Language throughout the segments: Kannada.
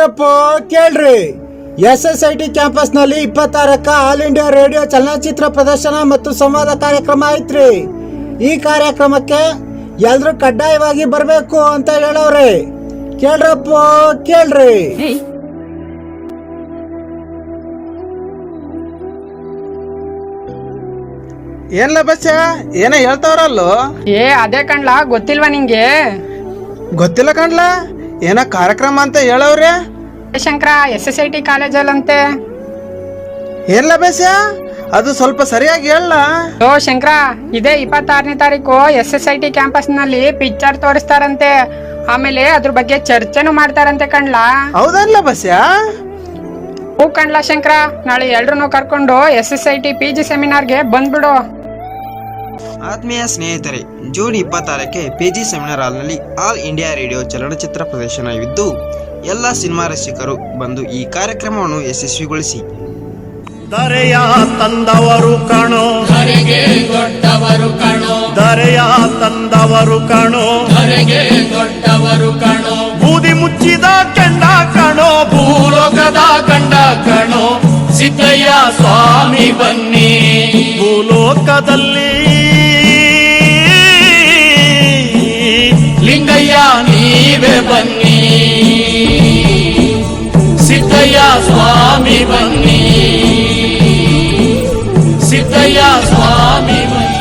ಕೇಳ್ರಪ್ಪ ಕೇಳ್ರಿ. SSIT ಕ್ಯಾಂಪಸ್ ನಲ್ಲಿ 26ಕ್ಕೆ ಆಲ್ ಇಂಡಿಯಾ ರೇಡಿಯೋ ಚಲನಚಿತ್ರ ಪ್ರದರ್ಶನ ಮತ್ತು ಸಂವಾದ ಕಾರ್ಯಕ್ರಮ ಐತ್ರಿ. ಈ ಕಾರ್ಯಕ್ರಮಕ್ಕೆ ಎಲ್ರು ಕಡ್ಡಾಯವಾಗಿ ಬರ್ಬೇಕು ಅಂತ ಹೇಳವ್ರಿ. ಕೇಳ್ರಪ್ಪ ಕೇಳ್ರಿ. ಏನ್ಲ ಬಸ್ಸ ಏನ ಹೇಳ್ತಾವ್ರಲ್ಲೋ? ಅದೇ ಕಣ್ಲಾ, ಗೊತ್ತಿಲ್ವಾ ನಿಂಗೆ? ಗೊತ್ತಿಲ್ಲ ಕಣ್ಲ, ಏನ ಕಾರ್ಯಕ್ರಮ ಅಂತ ಹೇಳವ್ರೆ ಶಂಕರ. SSIT ಕಾಲೇಜಲ್ಲಂತೆ. ಏನ್ಲ ಬಸ್ಸ ಅದು ಸ್ವಲ್ಪ ಸರಿಯಾಗಿ ಹೇಳ. ಓ ಶಂಕರ, ಇದೇ 26ನೇ ತಾರೀಕು SSIT ಕ್ಯಾಂಪಸ್ ನಲ್ಲಿ ಪಿಕ್ಚರ್ ತೋರಿಸ್ತಾರಂತೆ. ಆಮೇಲೆ ಅದ್ರ ಬಗ್ಗೆ ಚರ್ಚೆನೂ ಮಾಡ್ತಾರಂತೆ ಕಣ್ಲಾ. ಹೌದಲ್ಲ ಬಸ್ಸ? ಹೂ ಕಣ್ಲಾ ಶಂಕರ, ನಾಳೆ ಎಲ್ರು ಕರ್ಕೊಂಡು SSIT PG ಸೆಮಿನಾರ್ಗೆ ಬಂದ್ಬಿಡು. ಆತ್ಮೀಯ ಸ್ನೇಹಿತರೆ, ಜೂನ್ 26ಕ್ಕೆ PG ಸೆಮಿನಾರ್ ಹಾಲ್ನಲ್ಲಿ ಆಲ್ ಇಂಡಿಯಾ ರೇಡಿಯೋ ಚಲನಚಿತ್ರ ಪ್ರದರ್ಶನವಿದ್ದು ಎಲ್ಲ ಸಿನಿಮಾ ರಸಿಕರು ಬಂದು ಈ ಕಾರ್ಯಕ್ರಮವನ್ನು ಯಶಸ್ವಿಗೊಳಿಸಿ. ದರೆಯ ತಂದವರು ಕಣೋ, ಧರೆಗೆ ದೊಡ್ಡವರು ಕಣೋ, ದರೆಯ ತಂದವರು ಕಣೋ, ಧರೆಗೆ ದೊಡ್ಡವರು ಕಣೋ, ಬೂದಿ ಮುಚ್ಚಿದ ಕಂಡ ಕಣೋ, ಭೂಲೋಕದ ಕಂಡ ಕಣೋ, ಸಿದ್ದಯ್ಯ ಸ್ವಾಮಿ ಬನ್ನಿ. ಭೂಲೋಕದಲ್ಲಿ ಲಿಂಗಯ್ಯ ನೀವೇ ಬನ್ನಿ, ಸಿದ್ದಯ್ಯ ಸ್ವಾಮಿ ಬನ್ನಿ, ಸಿದ್ದಯ್ಯ ಸ್ವಾಮಿ ಬನ್ನಿ.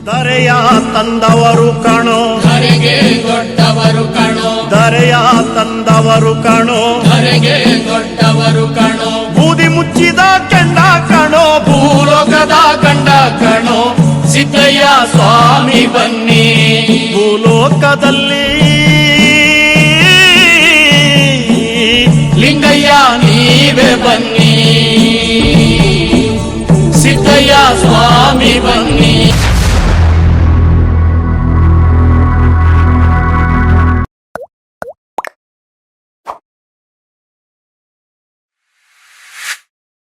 ದರೆಯ ತಂದವರು ಕಣೋ, ಧರೆಗೆ ದೊಡ್ಡವರು ಕಣೋ, ದರೆಯ ತಂದವರು ಕಣೋ, ಧರೆಗೆ ದೊಡ್ಡವರು ಕಣೋ, ಬೂದಿ ಮುಚ್ಚಿದ ಕಂಡ ಕಣೋ, ಭೂಲೋಕದ ಕಂಡ ಕಣೋ, ಸಿದ್ದಯ್ಯ ಸ್ವಾಮಿ ಬನ್ನಿ. ಭೂಲೋಕದಲ್ಲಿ ಲಿಂಗಯ್ಯ ನೀವೇ ಬನ್ನಿ, ಸಿದ್ದಯ್ಯ ಸ್ವಾಮಿ ಬನ್ನಿ.